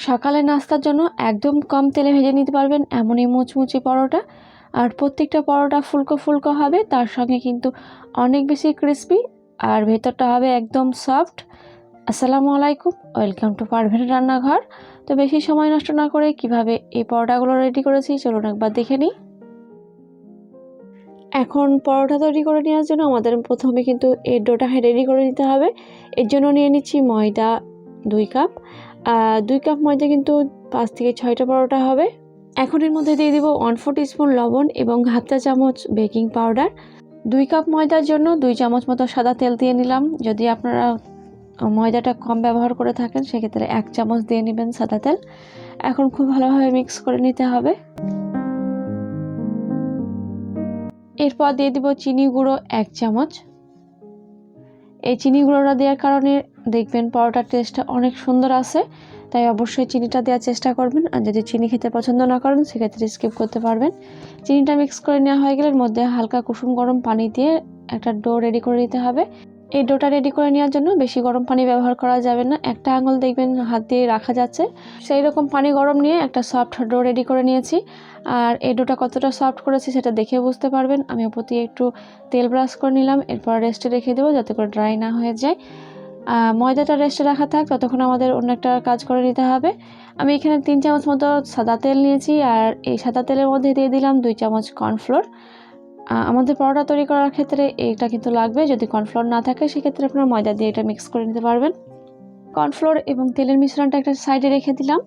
সকালে নাস্তার জন্য একদম কম তেলে ভেজে নিতে পারবেন এমনই মুচমুচে পরোটা। আর প্রত্যেকটা পরোটা ফুলকো ফুলকো হবে, তার সঙ্গে কিন্তু অনেক বেশি ক্রিস্পি আর ভেতরটা হবে একদম সফট। আসসালামু আলাইকুম, ওয়েলকাম টু পারভীন রান্নাঘর। তো বেশি সময় নষ্ট না করে কিভাবে এই পরোটাগুলো রেডি করেছি চলুন একবার দেখে নিই। এখন পরোটা তৈরি করে নেওয়ার জন্য আমাদের প্রথমে কিন্তু এর ডোটাকে রেডি করে নিতে হবে। এর জন্য নিয়ে নিচ্ছি ময়দা 2 কাপ। 2 কাপ ময়দা কিন্তু 5 থেকে 6টা পরোটা হবে। এখন এর মধ্যে দিয়ে দিব 1/4 টিস্পুন লবণ এবং হাফ চা চামচ বেকিং পাউডার। 2 কাপ ময়দার জন্য 2 চামচ মতো সাদা তেল দিয়ে নিলাম। যদি আপনারা ময়দাটা কম ব্যবহার করে থাকেন সেক্ষেত্রে 1 চামচ দিয়ে নেবেন সাদা তেল। এখন খুব ভালোভাবে মিক্স করে নিতে হবে। এরপর দিয়ে দিব চিনি গুঁড়ো 1 চামচ। এই চিনি গুঁড়োটা দেওয়ার কারণে দেখবেন পরোটার টেস্টটা অনেক সুন্দর আসে, তাই অবশ্যই চিনিটা দেওয়ার চেষ্টা করবেন। আর যদি চিনি খেতে পছন্দ না করেন সেক্ষেত্রে স্কিপ করতে পারবেন। চিনিটা মিক্স করে নেওয়া হয়ে গেলে এর মধ্যে হালকা কুসুম গরম পানি দিয়ে একটা ডো রেডি করে নিতে হবে। এই ডোটা রেডি করে নেওয়ার জন্য বেশি গরম পানি ব্যবহার করা যাবে না, একটা আঙুল দেখবেন হাত দিয়ে রাখা যাচ্ছে সেই রকম পানি গরম নিয়ে একটা সফট ডো রেডি করে নিয়েছি। আর এই ডোটা কতটা সফট করেছি সেটা দেখে বুঝতে পারবেন। আমি উপর দিয়ে একটু তেল ব্রাশ করে নিলাম, এরপর রেস্টে রেখে দেবো যাতে করে ড্রাই না হয়ে যায়। ময়দাটা রেস্টে রাখা থাক, ততক্ষণ আমাদের অন্য একটা কাজ করে নিতে হবে। আমি এখানে 3 চামচ মতো সাদা তেল নিয়েছি, আর এই সাদা তেলের মধ্যে দিয়ে দিলাম 2 চামচ কর্নফ্লোর। আমাদের পরোটা তৈরি করার ক্ষেত্রে এইটা কিন্তু লাগবে, যদি কর্নফ্লোর না থাকে সেক্ষেত্রে আপনারা ময়দা দিয়ে এটা মিক্স করে নিতে পারবেন। কর্নফ্লোর এবং তেলের মিশ্রণটা একটা সাইডে রেখে দিলাম।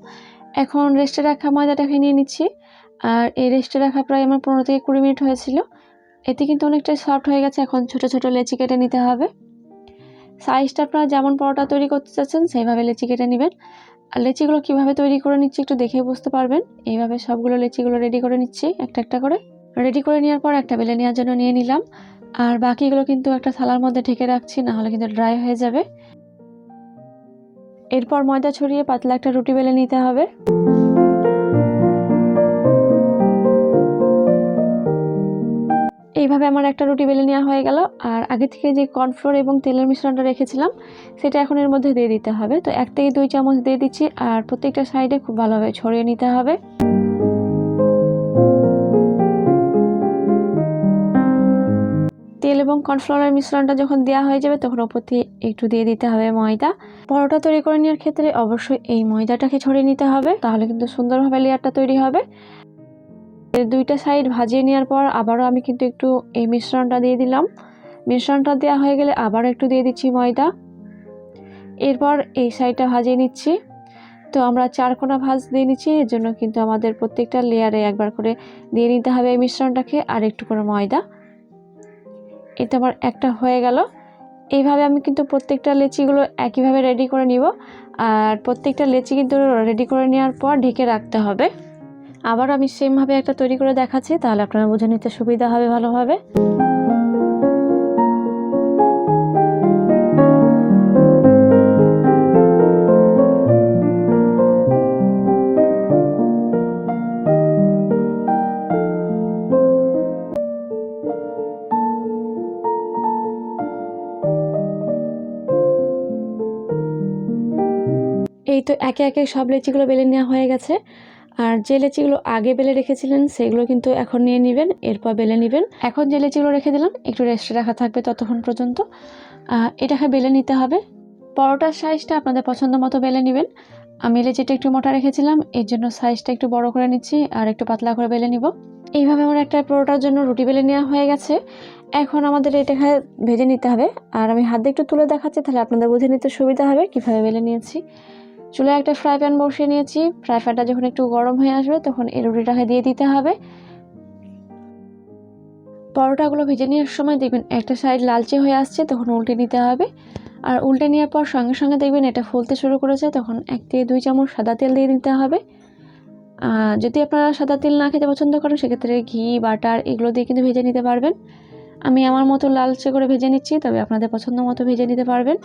এখন রেস্টে রাখা ময়দাটাকে নিয়ে নিচ্ছি। আর এই রেস্টে রাখা প্রায় আমার 15 থেকে 20 মিনিট হয়েছিল। এতে কিন্তু অনেকটাই সফট হয়ে গেছে। এখন ছোট ছোট লেচি কেটে নিতে হবে। সাইজটা আপনারা যেমন পরোটা তৈরি করতে চাচ্ছেন সেইভাবে লেচি কেটে নেবেন। আর লেচিগুলো কীভাবে তৈরি করে নিচ্ছি একটু দেখে বুঝতে পারবেন। এইভাবে সবগুলো লেচিগুলো রেডি করে নিচ্ছি একটা একটা করে। রেডি করে নেওয়ার পর একটা বেলে নেওয়ার জন্য নিয়ে নিলাম। আর বাকিগুলো কিন্তু একটা থালার মধ্যে ঢেকে রাখছি, নাহলে কিন্তু ড্রাই হয়ে যাবে। এরপর ময়দা ছড়িয়ে পাতলা একটা রুটি বেলে নিতে হবে। এইভাবে আমার একটা রুটি বেলে নেওয়া হয়ে গেল। আর আগে থেকে যে কর্নফ্লোর এবং তেলের মিশ্রণটা রেখেছিলাম সেটা এখন এর মধ্যে দিয়ে দিতে হবে। তো 1 থেকে 2 চামচ দিয়ে দিচ্ছি, আর প্রত্যেকটা সাইডে খুব ভালোভাবে ছড়িয়ে নিতে হবে। তেল এবং কর্নফ্লোরের মিশ্রণটা যখন দেওয়া হয়ে যাবে তখন ওপর দিয়ে একটু দিয়ে দিতে হবে ময়দা। পরোটা তৈরি করে নেওয়ার ক্ষেত্রে অবশ্যই এই ময়দাটাকে ছড়িয়ে নিতে হবে, তাহলে কিন্তু সুন্দরভাবে লেয়ারটা তৈরি হবে। দুইটা সাইড ভাজিয়ে নেওয়ার পর আবারও আমি কিন্তু একটু এই মিশ্রণটা দিয়ে দিলাম। মিশ্রণটা দেওয়া হয়ে গেলে আবারও একটু দিয়ে দিচ্ছি ময়দা। এরপর এই সাইডটা ভাজিয়ে নিচ্ছি। তো আমরা 4 কোণা ভাঁজ দিয়ে নিচ্ছি, এর জন্য কিন্তু আমাদের প্রত্যেকটা লেয়ারে একবার করে দিয়ে নিতে হবে এই মিশ্রণটাকে আর একটু করে ময়দা। এটা আমার একটা হয়ে গেল। এইভাবে আমি কিন্তু প্রত্যেকটা লেচিগুলো একইভাবে রেডি করে নিব। আর প্রত্যেকটা লেচি কিন্তু রেডি করে নেওয়ার পর ঢেকে রাখতে হবে। আবার আমি সেমভাবে একটা তৈরি করে দেখাচ্ছি, তাহলে আপনারা বুঝে নিতে সুবিধা হবে ভালোভাবে। এই তো একে একে সব লেচিগুলো বেলে নেওয়া হয়ে গেছে। আর যে লেচিগুলো আগে বেলে রেখেছিলেন সেগুলো কিন্তু এখন নিয়ে নেবেন, এরপর বেলে নেবেন। এখন যে লেচিগুলো রেখে দিলাম একটু রেস্টে রাখা থাকবে ততক্ষণ পর্যন্ত। এটাকে বেলে নিতে হবে। পরোটার সাইজটা আপনাদের পছন্দ মতো বেলে নেবেন। আমি লেচিটা একটু মোটা রেখেছিলাম, এর জন্য সাইজটা একটু বড় করে নিচ্ছি আর একটু পাতলা করে বেলে নিব। এইভাবে আমার একটা পরোটার জন্য রুটি বেলে নেওয়া হয়ে গেছে। এখন আমাদের এটাকে ভেজে নিতে হবে। আর আমি হাত দিয়ে একটু তুলে দেখাচ্ছি, তাহলে আপনাদের বুঝে নিতে সুবিধা হবে কীভাবে বেলে নিয়েছি। চুলায় একটা ফ্রাই প্যান বসিয়ে নিয়েছি। ফ্রাই প্যানটা যখন একটু গরম হয়ে আসবে তখন এই রুটিটাকে দিয়ে দিতে হবে। পরোটাগুলো ভেজে নেওয়ার সময় দেখবেন একটা সাইড লালচে হয়ে আসছে, তখন উল্টে নিতে হবে। আর উল্টে নেওয়ার পর সঙ্গে সঙ্গে দেখবেন এটা ফুলতে শুরু করেছে, তখন 1 থেকে 2 চামচ সাদা তেল দিয়ে দিতে হবে। যদি আপনারা সাদা তেল না খেতে পছন্দ করেন সেক্ষেত্রে ঘি বাটার এগুলো দিয়ে কিন্তু ভেজে নিতে পারবেন। আমি আমার মতো লালচে করে ভেজে নিচ্ছি, তবে আপনাদের পছন্দ মতো ভেজে নিতে পারবেন।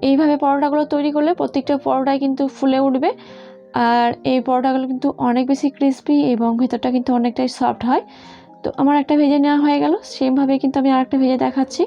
এইভাবে পরোটাগুলো তৈরি করলে প্রত্যেকটা পরোটাই কিন্তু ফুলে উঠবে। আর এই পরোটাগুলো কিন্তু অনেক বেশি ক্রিস্পি এবং ভেতরটা কিন্তু অনেকটাই সফট হয়। তো আমার একটা ভেজে নেওয়া হয়ে গেল, সেমভাবে কিন্তু আমি আরেকটা ভেজে দেখাচ্ছি।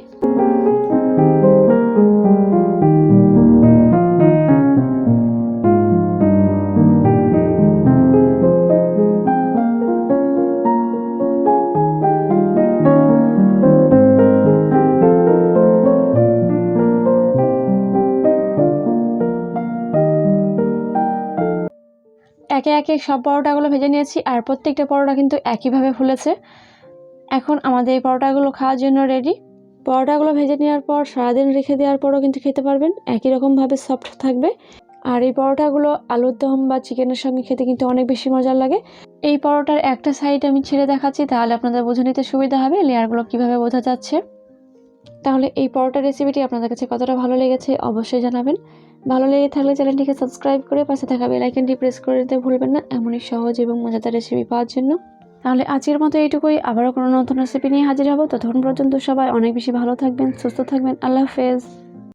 একে একে সব পরোটাগুলো ভেজে নিয়েছি, আর প্রত্যেকটা পরোটা কিন্তু একইভাবে ফুলেছে। এখন আমাদের এই পরোটাগুলো খাওয়ার জন্য রেডি। পরোটাগুলো ভেজে নেওয়ার পর সারাদিন রেখে দেওয়ার পরও কিন্তু খেতে পারবেন, একই রকমভাবে সফট থাকবে। আর এই পরোটাগুলো আলুর দম বা চিকেনের সঙ্গে খেতে কিন্তু অনেক বেশি মজার লাগে। এই পরোটার একটা সাইড আমি ছেড়ে দেখাচ্ছি, তাহলে আপনাদের বুঝে নিতে সুবিধা হবে লেয়ারগুলো কিভাবে বোঝা যাচ্ছে। তাহলে এই পরোটা রেসিপিটি আপনাদের কাছে কতটা ভালো লেগেছে অবশ্যই জানাবেন। ভালো লেগে থাকলে চ্যানেলটিকে সাবস্ক্রাইব করে পাশে থাকা বেল আইকনটি প্রেস করে দিতে ভুলবেন না, এমনই সহজ এবং মজাদার রেসিপি পাওয়ার জন্য। তাহলে আজকের মতো এইটুকুই, আবারও কোনো নতুন রেসিপি নিয়ে হাজির হব। ততক্ষণ পর্যন্ত সবাই অনেক বেশি ভালো থাকবেন, সুস্থ থাকবেন। আল্লাহ হাফেজ।